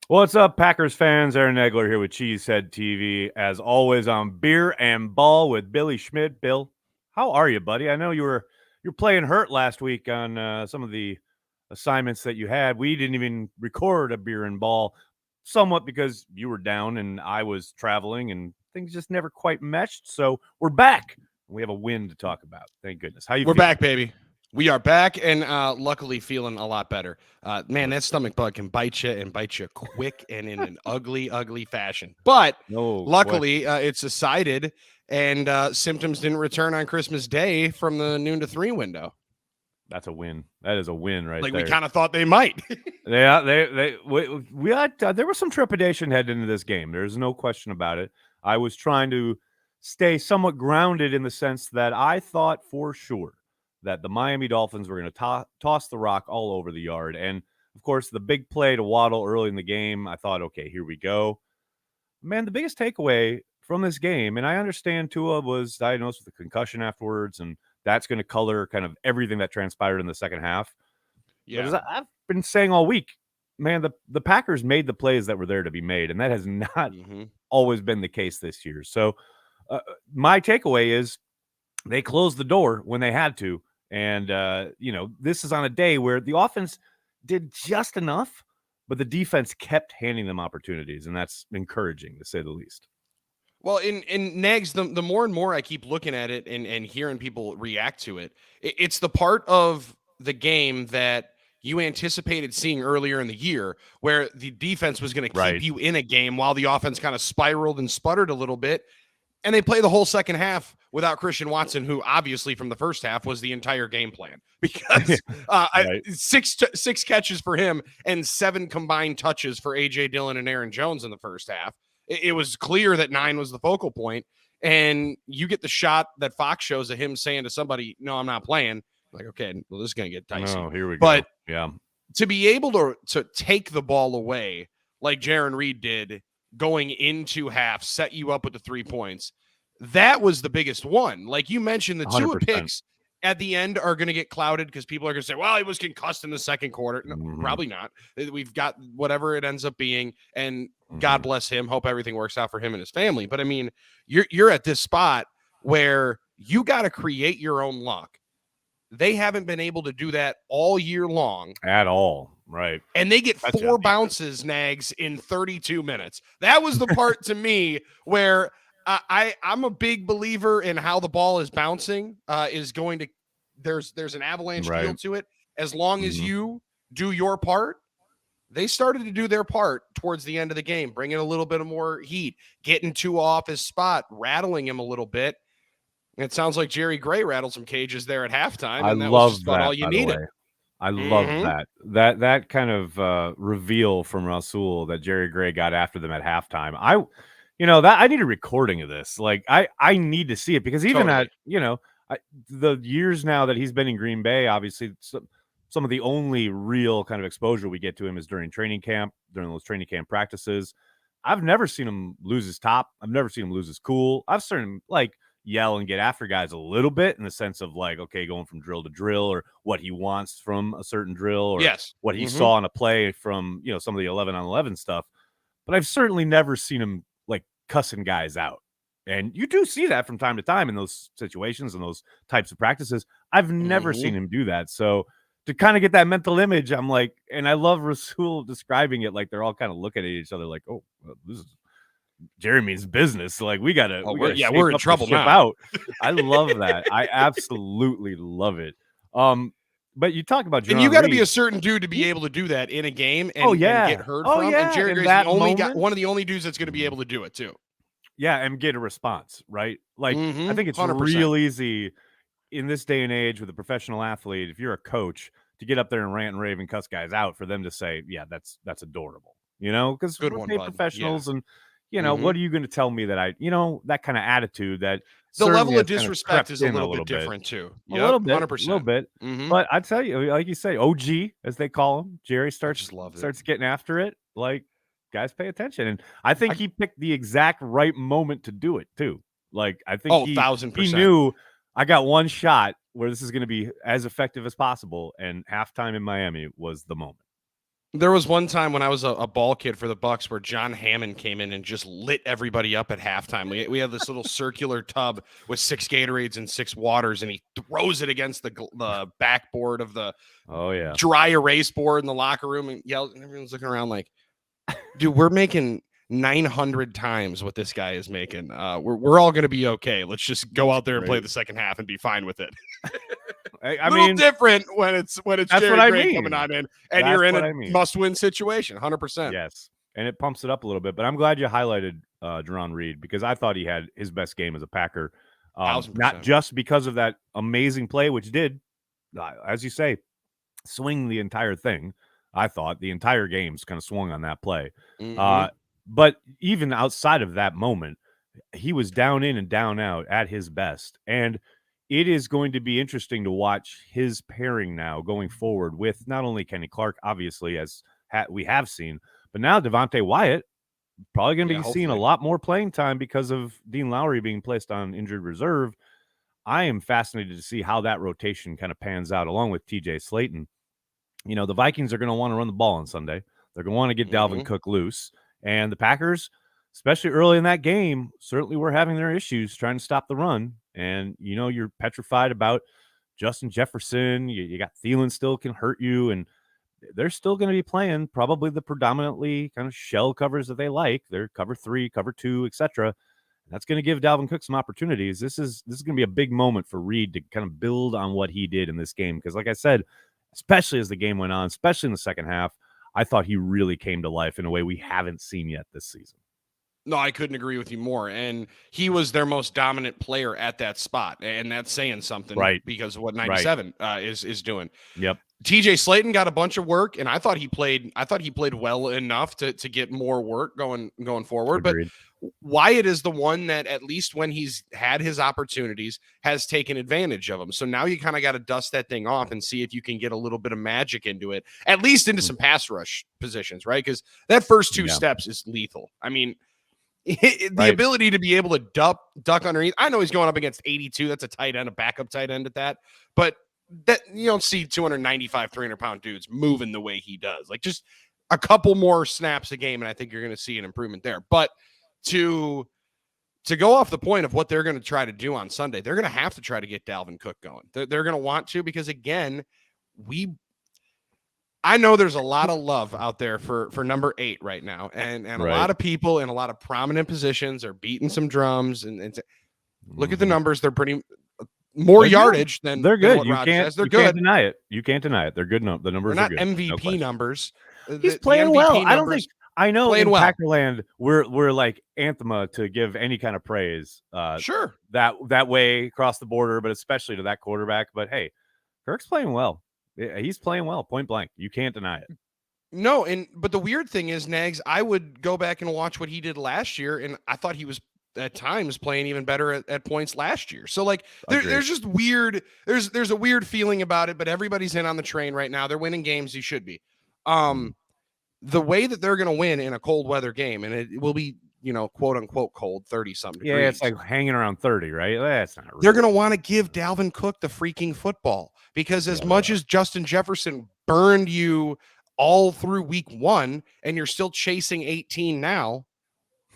What's up, Packers fans? Aaron Nagler here with Cheesehead TV. As always, on Beer and Ball with Billy Schmid. Bill, how are you, buddy? I know you're playing hurt last week on some of the assignments that you had. We didn't even record a Beer and Ball, somewhat because you were down and I was traveling, and things just never quite meshed. So we're back. We have a win to talk about. Thank goodness. How you We're feeling? back, baby. We are back and luckily feeling a lot better. Man, that stomach bug can bite you and bite you quick and in an ugly, ugly fashion. But luckily, it's subsided and symptoms didn't return on Christmas Day from the noon to 3 window. That's a win. That is a win right there. Like we kind of thought they might. Yeah, we had there was some trepidation heading into this game. There's no question about it. I was trying to stay somewhat grounded in the sense that I thought for sure that the Miami Dolphins were going to toss the rock all over the yard. And, of course, the big play to Waddle early in the game, I thought, okay, here we go. Man, the biggest takeaway from this game, and I understand Tua was diagnosed with a concussion afterwards, and that's going to color kind of everything that transpired in the second half. Yeah. But as I've been saying all week, man, the Packers made the plays that were there to be made, and that has not always been the case this year. So my takeaway is they closed the door when they had to. And, this is on a day where the offense did just enough, but the defense kept handing them opportunities, and that's encouraging, to say the least. Well, in Nags, the more and more I keep looking at it and hearing people react to it, it's the part of the game that you anticipated seeing earlier in the year where the defense was going to keep you in a game while the offense kind of spiraled and sputtered a little bit. And they play the whole second half without Christian Watson, who obviously from the first half was the entire game plan because six catches for him and 7 combined touches for A.J. Dillon and Aaron Jones in the first half. It was clear that 9 was the focal point. And you get the shot that Fox shows of him saying to somebody, no, I'm not playing. Like, okay, well, this is going to get dicey. Oh, here we go. But yeah, to be able to take the ball away like Jaron Reed did going into half, set you up with the 3 points. That was the biggest one. Like you mentioned, the 2 picks at the end are going to get clouded because people are going to say, well, he was concussed in the second quarter. No, probably not. We've got whatever it ends up being, and God bless him. Hope everything works out for him and his family. But I mean, you're at this spot where you got to create your own luck. They haven't been able to do that all year long. At all. Right. And they get 4 bounces, Nags, in 32 minutes. That was the part to me where I'm a big believer in how the ball is bouncing is going to there's an avalanche feel to it. As long as you do your part, they started to do their part towards the end of the game, bringing a little bit of more heat, getting Tua off his spot, rattling him a little bit. It sounds like Jerry Gray rattled some cages there at halftime, and that was just about all you needed. I love that kind of reveal from Rasul that Jerry Gray got after them at halftime. I need a recording of this. Like I need to see it because even at the years now that he's been in Green Bay, obviously some of the only real kind of exposure we get to him is during training camp, during those training camp practices. I've never seen him lose his top. I've never seen him lose his cool. I've seen him yell and get after guys a little bit in the sense of okay, going from drill to drill or what he wants from a certain drill or what he saw on a play from, some of the 11-on-11 stuff. But I've certainly never seen him cussing guys out. And you do see that from time to time in those situations and those types of practices. I've never seen him do that. So to kind of get that mental image, I'm like, and I love Rasul describing it like they're all kind of looking at each other like, oh, this is Jeremy's business. Like we're in trouble now. Out. I love that. I absolutely love it. But you talk about Jaron and you got to Reed. be a certain dude to be able to do that in a game and get heard from. Yeah. And Jerry Gray's one of the only dudes that's going to be able to do it too. Yeah, and get a response, right? I think it's 100%. Real easy in this day and age with a professional athlete, if you're a coach, to get up there and rant and rave and cuss guys out for them to say, yeah, that's adorable. Because we're professionals and what are you going to tell me that that kind of attitude that the level of disrespect is a little bit different too. A little bit, 100%. A little bit. But I tell you, like you say, OG, as they call him, Jerry starts getting after it. Guys pay attention. And I think he picked the exact right moment to do it too. I think 1,000%. He knew I got one shot where this is going to be as effective as possible. And halftime in Miami was the moment. There was one time when I was a ball kid for the Bucks where John Hammond came in and just lit everybody up at halftime. We have this little circular tub with 6 Gatorades and 6 waters, and he throws it against the backboard of the Oh yeah. dry erase board in the locker room and yells, and everyone's looking around like, dude, we're making 900 times what this guy is making. We're all going to be okay. Let's just go out there and play the second half and be fine with it. I Little mean, different when it's that's Jerry what I Gray mean. coming on in and That's you're in what a I mean. must-win situation, 100%. Yes, and it pumps it up a little bit. But I'm glad you highlighted Jerron Reed because I thought he had his best game as a Packer. Not 1000%. just because of that amazing play, which did, as you say, swing the entire thing. I thought the entire game's kind of swung on that play. But even outside of that moment, he was down in and down out at his best. And it is going to be interesting to watch his pairing now going forward with not only Kenny Clark, obviously, as we have seen, but now Devontae Wyatt probably going to be seeing a lot more playing time because of Dean Lowry being placed on injured reserve. I am fascinated to see how that rotation kind of pans out along with TJ Slayton. You know, the Vikings are going to want to run the ball on Sunday. They're going to want to get Dalvin Cook loose. And the Packers, especially early in that game, certainly were having their issues trying to stop the run. And, you know, you're petrified about Justin Jefferson. You got Thielen still can hurt you. And they're still going to be playing probably the predominantly kind of shell covers that they like. They're cover 3, cover 2, etc. That's going to give Dalvin Cook some opportunities. This is going to be a big moment for Reed to kind of build on what he did in this game. Because like I said, especially as the game went on, especially in the second half, I thought he really came to life in a way we haven't seen yet this season. No, I couldn't agree with you more. And he was their most dominant player at that spot. And that's saying something, right? Because of what 97 is doing. Yep. TJ Slayton got a bunch of work, and I thought he played well enough to get more work going forward. Agreed. But Wyatt is the one that, at least when he's had his opportunities, has taken advantage of them. So now you kind of got to dust that thing off and see if you can get a little bit of magic into it, at least into some pass rush positions, right? Because that first 2 steps is lethal. I mean, the ability to be able to duck underneath. I know he's going up against 82. That's a tight end, a backup tight end at that. But that you don't see 295, 300-pound dudes moving the way he does. Like, just a couple more snaps a game, and I think you're going to see an improvement there. But to go off the point of what they're going to try to do on Sunday, they're going to have to try to get Dalvin Cook going. They're going to want to, because, again, I know there's a lot of love out there for number 8 right now, and a lot of people in a lot of prominent positions are beating some drums. And look at the numbers; they're pretty more yardage than they're good. Than what you Rodgers can't has. They're you good. Can't deny it. You can't deny it. They're good. The numbers they're are not good. MVP numbers. He's playing well. I don't think. I know in well. Packerland we're like anthema to give any kind of praise. Sure, that way across the border, but especially to that quarterback. But hey, Kirk's playing well. He's playing well, point blank. You can't deny it. No, but the weird thing is, Nags, I would go back and watch what he did last year, and I thought he was at times playing even better at points last year. So like there's just weird, there's a weird feeling about it, but everybody's in on the train right now. They're winning games. You should be. The way that they're going to win in a cold weather game, and it will be, quote unquote cold, 30-something degrees. Yeah, it's like hanging around 30, right? That's not real. They're going to want to give Dalvin Cook the freaking football, because as much as Justin Jefferson burned you all through week 1, and you're still chasing 18 now.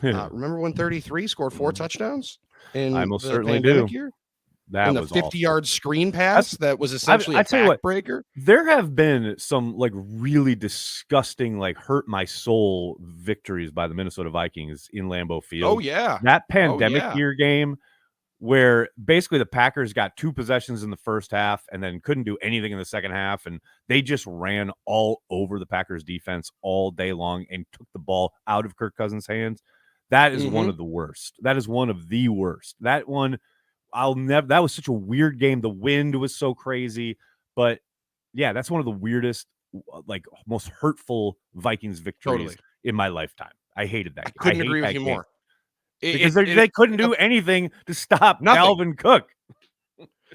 Remember when 33 scored 4 touchdowns in I most the certainly pandemic do. year? That and the was 50-yard screen pass that was essentially a backbreaker. There have been some like really disgusting, like hurt my soul victories by the Minnesota Vikings in Lambeau Field. Oh yeah, that pandemic year game where basically the Packers got 2 possessions in the first half and then couldn't do anything in the second half, and they just ran all over the Packers defense all day long and took the ball out of Kirk Cousins' hands. That is one of the worst. That is one of the worst. That one, that was such a weird game. The wind was so crazy, but yeah, that's one of the weirdest, like most hurtful Vikings victories in my lifetime. I hated that. I couldn't agree with you more. Because they couldn't do anything to stop Dalvin Cook.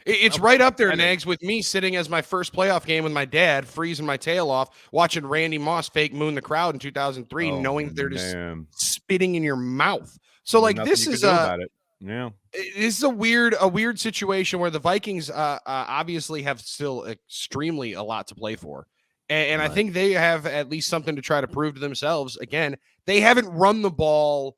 It's right up there, Nags, with me sitting as my first playoff game with my dad, freezing my tail off, watching Randy Moss fake moon the crowd in 2003, knowing they're just spitting in your mouth. So, like, this is this is a weird situation where the Vikings obviously have still extremely a lot to play for. And I Right. think they have at least something to try to prove to themselves. Again, they haven't run the ball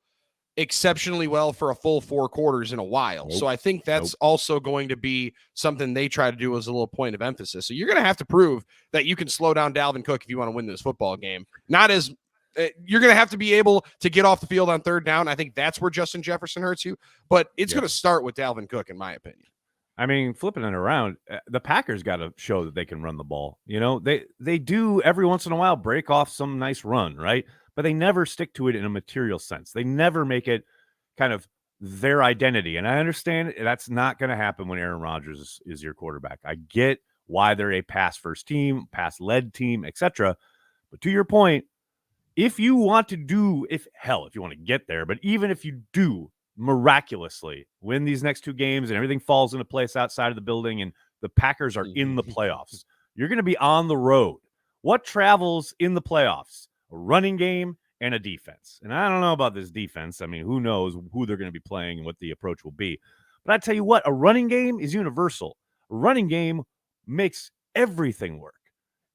exceptionally well for a full 4 quarters in a while. So Nope. I think that's Nope. also going to be something they try to do as a little point of emphasis. So you're going to have to prove that you can slow down Dalvin Cook if you want to win this football game. Not as you're going to have to be able to get off the field on third down. I think that's where Justin Jefferson hurts you, but it's Yep. going to start with Dalvin Cook, in my opinion. I mean, flipping it around, the Packers got to show that they can run the ball. You know, they do every once in a while break off some nice run, right? But they never stick to it in a material sense. They never make it kind of their identity. And I understand that's not going to happen when Aaron Rodgers is your quarterback. I get why they're a pass first team, pass led team, etc. But to your point, if you want to do, if you want to get there, but even if you do miraculously win these next 2 games and everything falls into place outside of the building and the Packers are in the playoffs, you're going to be on the road. What travels in the playoffs? A running game and a defense. And I don't know about this defense. I mean, who knows who they're going to be playing and what the approach will be. But I tell you what, a running game is universal. A running game makes everything work.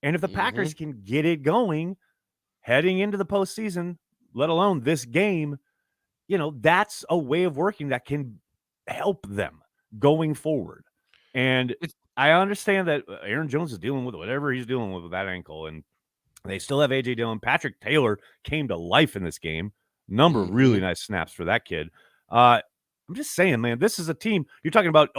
And if the Packers can get it going heading into the postseason, let alone this game, you know, that's a way of working that can help them going forward. And I understand that Aaron Jones is dealing with whatever he's dealing with that ankle, and they still have A.J. Dillon. Patrick Taylor came to life in this game. Number of really nice snaps for that kid. I'm just saying, man, this is a team. You're talking about,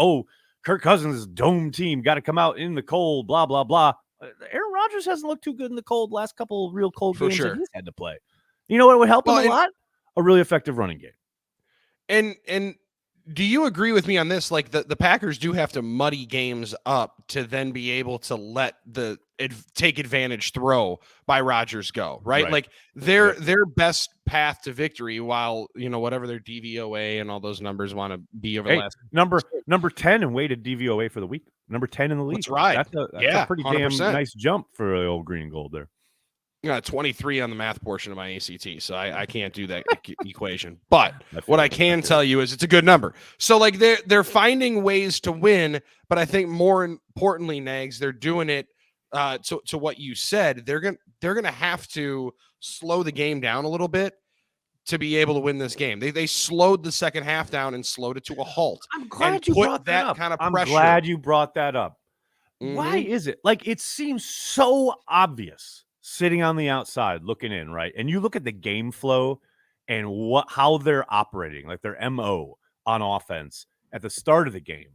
Kirk Cousins' dome team got to come out in the cold, blah, blah, blah. Aaron Rodgers hasn't looked too good in the cold last couple of real cold games that he's had to play. You know what would help him a lot? A really effective running game. And do you agree with me on this? Like the Packers do have to muddy games up to then be able to let the take advantage throw by Rodgers go, right? Like their best path to victory, while whatever their DVOA and all those numbers want to be over the last number 10 and weighted DVOA for the week. Number 10 in the league. That's right. That's a pretty 100%. damn nice jump for the old green and gold there. 23 on the math portion of my ACT, so I can't do that equation. But what I can tell you is it's a good number. So like they're finding ways to win, but I think more importantly, Nags, they're doing it to what you said. They're gonna have to slow the game down a little bit to be able to win this game. They slowed the second half down and slowed it to a halt. I'm glad you brought that up. Kind of pressure. I'm glad you brought that up. Why is it? Like, it seems so obvious sitting on the outside looking in, right? And you look at the game flow and how they're operating, like their MO on offense at the start of the game.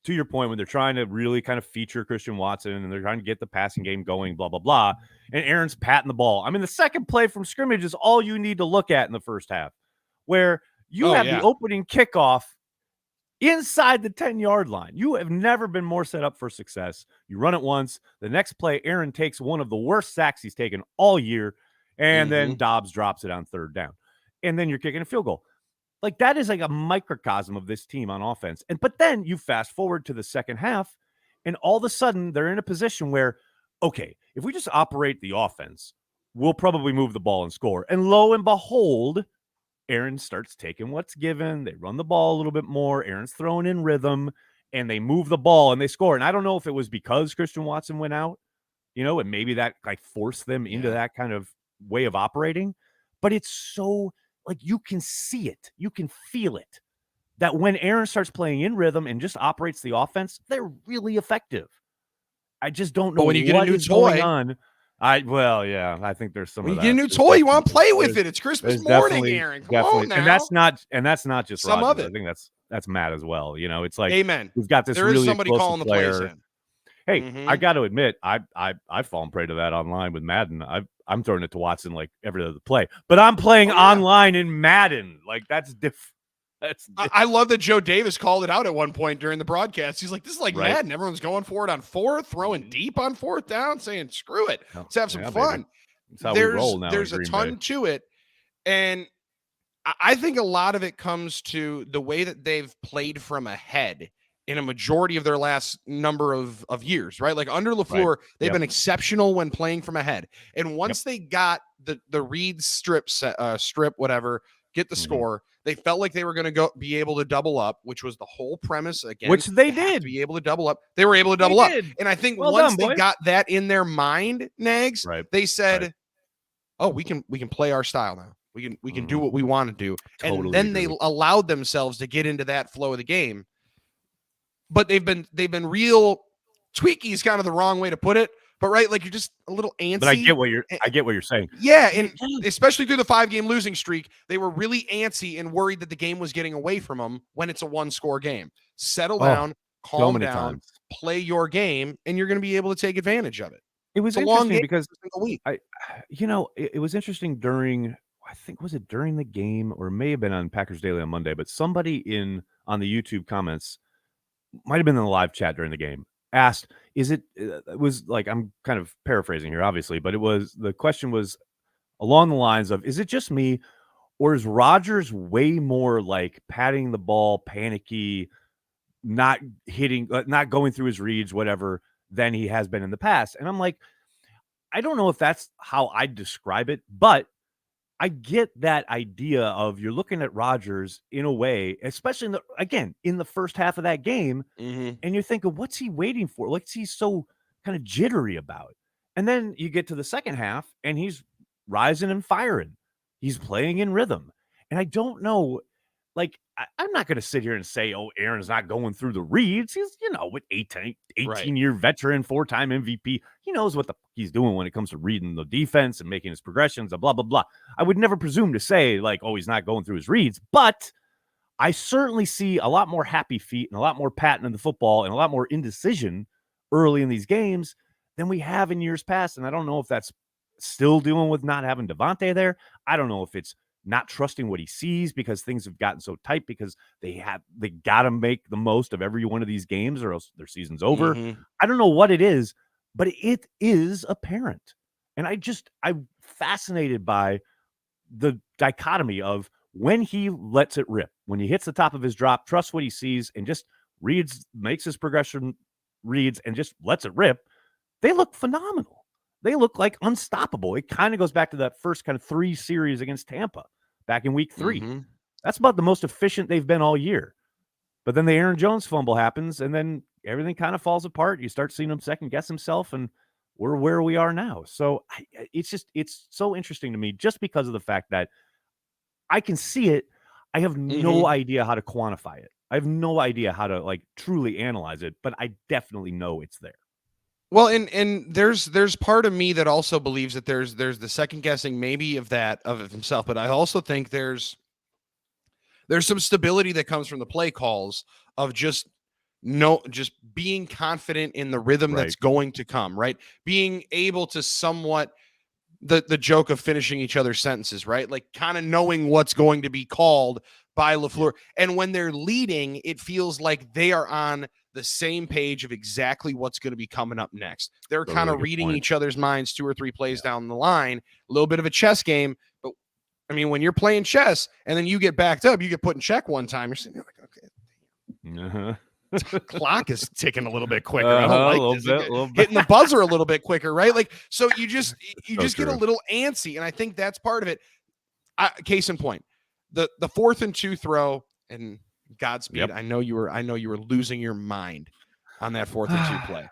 To your point, when they're trying to really kind of feature Christian Watson and they're trying to get the passing game going, blah, blah, blah. And Aaron's patting the ball. I mean, the second play from scrimmage is all you need to look at in the first half, where you have the opening kickoff inside the 10-yard line. You have never been more set up for success. You run it once. The next play, Aaron takes one of the worst sacks he's taken all year, and then Dobbs drops it on third down. And then you're kicking a field goal. Like, that is like a microcosm of this team on offense. But then you fast forward to the second half, and all of a sudden they're in a position where, okay, if we just operate the offense, we'll probably move the ball and score. And lo and behold, Aaron starts taking what's given. They run the ball a little bit more. Aaron's throwing in rhythm, and they move the ball and they score. And I don't know if it was because Christian Watson went out, and maybe that like forced them into that kind of way of operating. But it's so like you can see it, you can feel it, that when Aaron starts playing in rhythm and just operates the offense, they're really effective. I just don't know when you get a new toy going on. I think there's some when of you that. get a new toy, you want to play with it. It's Christmas morning, Aaron. Come on now. And that's not just some Rodgers. of it. I think that's Matt as well. It's like, amen. We've got this there really is somebody calling the plays in. Hey, I got to admit, I've fallen prey to that online with Madden. I'm throwing it to Watson like every other play, but I'm playing online in Madden. Like that's different. I love that Joe Davis called it out at one point during the broadcast. He's like, this is like Madden. Everyone's going for it on fourth, throwing deep on fourth down, saying, screw it. Let's have some fun. That's how we roll now. There's a ton to it. And I think a lot of it comes to the way that they've played from ahead in a majority of their last number of years, right? Like under LaFleur, they've been exceptional when playing from ahead. And once they got the read strip, whatever, get the score, They felt like they were going to be able to double up, which was the whole premise. Again, Which they have did. to be able to double up. They were able to double up. Did. And I think Well once done, they boys. got that in their mind, Nags, Right. they said, Right. oh, we can play our style now. We can do what we want to do. Totally and then agree. they allowed themselves to get into that flow of the game. But they've been real tweaky is kind of the wrong way to put it. But right, like you're just a little antsy. But I get what you're saying. Yeah, and especially through the 5-game losing streak, they were really antsy and worried that the game was getting away from them when it's a 1-score game. Settle down, calm down, play your game, and you're going to be able to take advantage of it. It was interesting because it was interesting during, I think, was it during the game or it may have been on Packers Daily on Monday, but somebody on the YouTube comments, might have been in the live chat during the game, asked, it was like, I'm kind of paraphrasing here, obviously, but the question was along the lines of, is it just me or is Rodgers way more like patting the ball, panicky, not hitting, not going through his reads, whatever, than he has been in the past? And I'm like, I don't know if that's how I'd describe it, but I get that idea of you're looking at Rodgers in a way, especially in the first half of that game, and you're thinking, what's he waiting for? What's he so kind of jittery about? And then you get to the second half, and he's rising and firing. He's playing in rhythm. And I don't know, like, I'm not going to sit here and say, oh, Aaron's not going through the reads. He's, with 18-year veteran, 4-time MVP. He knows what he's doing when it comes to reading the defense and making his progressions and blah, blah, blah. I would never presume to say, like, oh, he's not going through his reads. But I certainly see a lot more happy feet and a lot more patting in the football and a lot more indecision early in these games than we have in years past. And I don't know if that's still dealing with not having Devontae there. I don't know if it's not trusting what he sees because things have gotten so tight because they got to make the most of every one of these games or else their season's over. I don't know what it is, but it is apparent. And I'm fascinated by the dichotomy of when he lets it rip, when he hits the top of his drop, trusts what he sees and just makes his progression reads and just lets it rip. They look phenomenal. They look like unstoppable. It kind of goes back to that first kind of 3 series against Tampa back in week 3. That's about the most efficient they've been all year. But then the Aaron Jones fumble happens, and then everything kind of falls apart. You start seeing him second guess himself, and we're where we are now. So it's so interesting to me just because of the fact that I can see it. I have no idea how to quantify it. I have no idea how to truly analyze it, but I definitely know it's there. Well, and there's part of me that also believes that there's the second guessing maybe of himself, but I also think there's some stability that comes from the play calls of just being confident in the rhythm that's going to come, right? Being able to somewhat the joke of finishing each other's sentences, right? Like kind of knowing what's going to be called by LaFleur. And when they're leading, it feels like they are on the same page of exactly what's going to be coming up next. They're kind of reading each other's minds 2 or 3 plays down the line, a little bit of a chess game. But I mean, when you're playing chess and then you get backed up, you get put in check one time, you're sitting there like, okay. Clock is ticking a little bit quicker. I don't like this. Hitting the buzzer a little bit quicker, right? Like, so you just get a little antsy. And I think that's part of it. Case in point, the 4th and 2 throw, and Godspeed. Yep. I know you were losing your mind on that 4th and 2 play.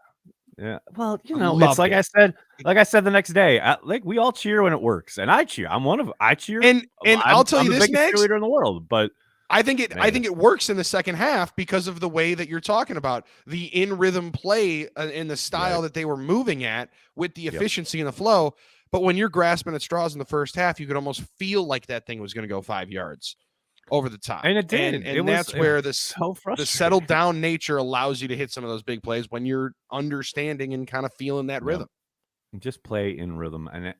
Yeah. Well, it's like I said the next day, we all cheer when it works, and I cheer. I cheer. And I'll tell you this, biggest cheerleader in the world, but I think it works in the second half because of the way that you're talking about the in rhythm play in the style that they were moving at with the efficiency and the flow. But when you're grasping at straws in the first half, you could almost feel like that thing was going to go 5 yards over the top. And it did. And that's where the settled down nature allows you to hit some of those big plays when you're understanding and kind of feeling that rhythm. Just play in rhythm. And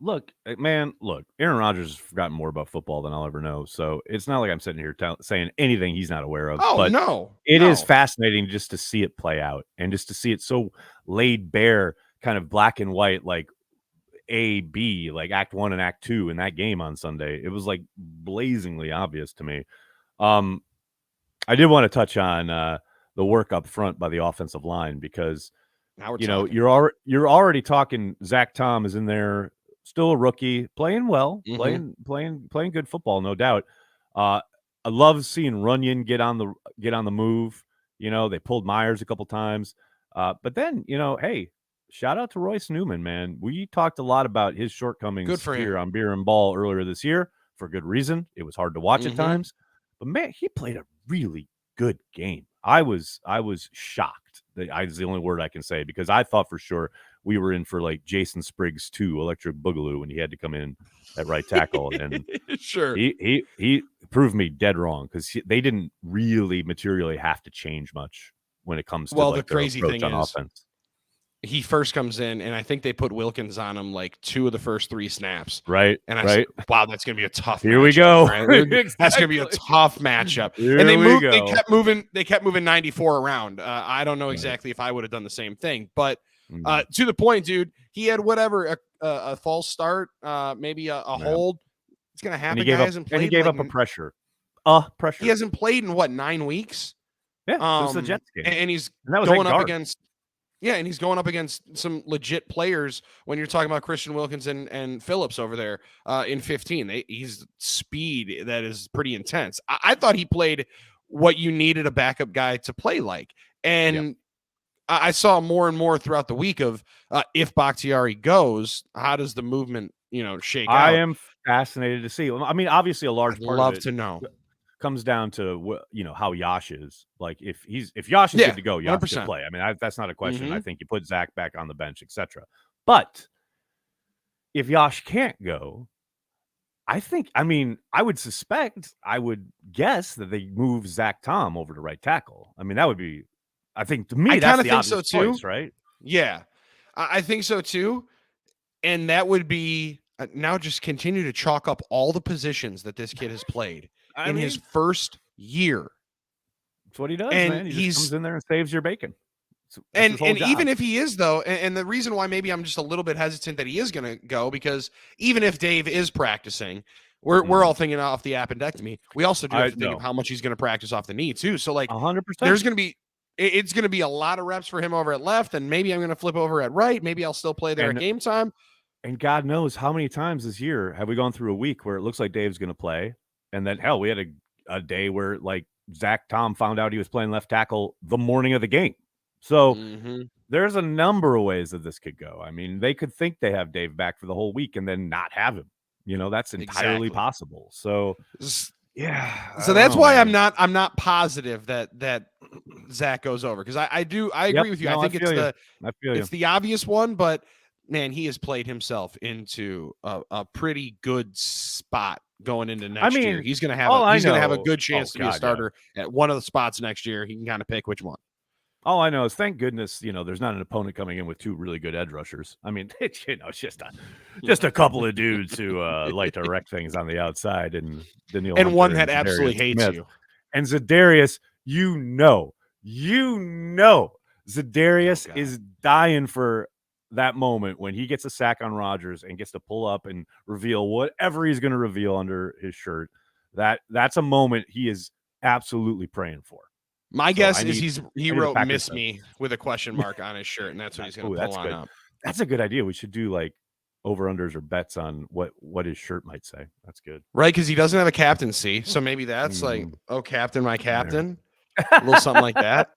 look, Aaron Rodgers has forgotten more about football than I'll ever know. So it's not like I'm sitting here saying anything he's not aware of. Oh, but no. It is fascinating just to see it play out and just to see it so laid bare, kind of black and white, like A, B, like Act 1 and Act 2 in that game on Sunday. It was like blazingly obvious to me. I did want to touch on the work up front by the offensive line because you're already talking. Zach Tom is in there, still a rookie, playing well, playing good football, no doubt. I love seeing Runyon get on the move. They pulled Myers a couple times. But then, hey, shout out to Royce Newman, man. We talked a lot about his Good shortcomings for here him. on Beer and Ball earlier this year for good reason. It was hard to watch at Mm-hmm. times, but man, he played a really good game. I was shocked. Is the only word I can say, because I thought for sure we were in for like Jason Spriggs 2 Electric Boogaloo when he had to come in at right tackle, and Sure. he proved me dead wrong, because they didn't really materially have to change much when it comes to Well, the like their crazy approach thing on is, offense. he first comes in, and I think they put Wilkins on him like 2 of the first 3 snaps. Right, And I said, right. wow, that's going to be a tough Here we matchup. go. Right? That's going to be a Exactly. tough matchup. Here And we they go. kept moving 94 around. I don't know Right. exactly if I would have done the same thing, but Mhm. to the point, dude, he had whatever, a false start, maybe a Yeah. hold. It's going to And he happen. gave Guy up hasn't and he played gave like, up a pressure. he hasn't played in what, 9 weeks? Yeah, since the Jets game. And he's And that was going at up guard. against, yeah, and he's going up against some legit players when you're talking about Christian Wilkins and Phillips over there in 15. He's speed that is pretty intense. I thought he played what you needed a backup guy to play like. And I saw more and more throughout the week of if Bakhtiari goes, how does the movement, shake I out? am fascinated to see. I mean, obviously, a large I'd part of love it to know. comes down to how Yash is. Like, if Yash is Yeah, good to go, Yash should 100%. play. I mean, that's not a question. I Mhm. think you put Zach back on the bench, etc. But if Yash can't go, I would suspect, I would guess that they move Zach Tom over to right tackle. I mean, that would be, I think, to I me, that's kind of the think obvious so too. choice, right? Yeah, I think so too. And that would be now just continue to chalk up all the positions that this kid has played I in his mean, first year. that's what he does, And man. He just comes in there and saves your bacon. That's his whole and job. even if he is, though, and the reason why maybe I'm just a little bit hesitant that he is going to go, because even if Dave is practicing, we're all thinking off the appendectomy. We also do have to think of how much he's going to practice off the knee too. So like 100%. there's going to be, it's going to be a lot of reps for him over at left, and maybe I'm going to flip over at right. Maybe I'll still play there at game time. And God knows how many times this year have we gone through a week where it looks like Dave's going to play, and then hell, we had a day where like Zach Tom found out he was playing left tackle the morning of the game. So there's a number of ways that this could go. I mean, they could think they have Dave back for the whole week and then not have him. That's entirely possible. So yeah. So that's why I'm not positive that Zach goes over, because I agree with you. No, I think it's the obvious one, but man, he has played himself into a pretty good spot going into next year. He's gonna have a good chance to be a starter at one of the spots next year. He can kind of pick which one. All I know is, thank goodness, there's not an opponent coming in with 2 really good edge rushers. I mean, it's just a couple of dudes who like to wreck things on the outside, and Daniil and Hunter one that and absolutely Zadarius hates Smith. you. And Zadarius, Zadarius is dying for that moment when he gets a sack on Rodgers and gets to pull up and reveal whatever he's going to reveal under his shirt. That's a moment he is absolutely praying for. My guess is he wrote "miss me" with a question mark on his shirt, and that's what he's going to pull on up. That's a good idea. We should do like over-unders or bets on what his shirt might say. That's good. Right, because he doesn't have a captaincy, so maybe that's like, "Oh, captain, my captain," a little something like that.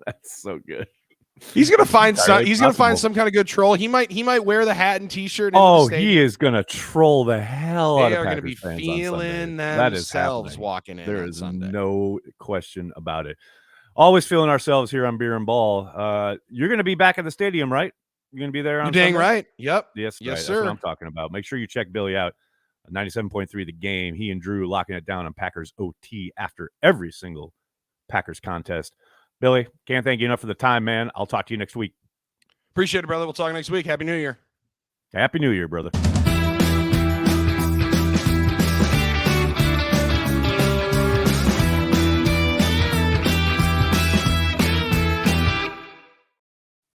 That's so good. He's gonna find some kind of good troll. He might wear the hat and T-shirt. He is gonna troll the hell out of Packers fans. They are gonna be feeling themselves walking in. There is Sunday. No question about it. Always feeling ourselves here on Beer and Ball. You're gonna be back at the stadium, right? You're gonna be there on You're dang Sunday? right. Yep. Yes, yes, right. sir. That's what I'm talking about. Make sure you check Billy out. 97.3 The Game. He and Drew locking it down on Packers OT after every single Packers contest. Billy, can't thank you enough for the time, man. I'll talk to you next week. Appreciate it, brother. We'll talk next week. Happy New Year. Happy New Year, brother.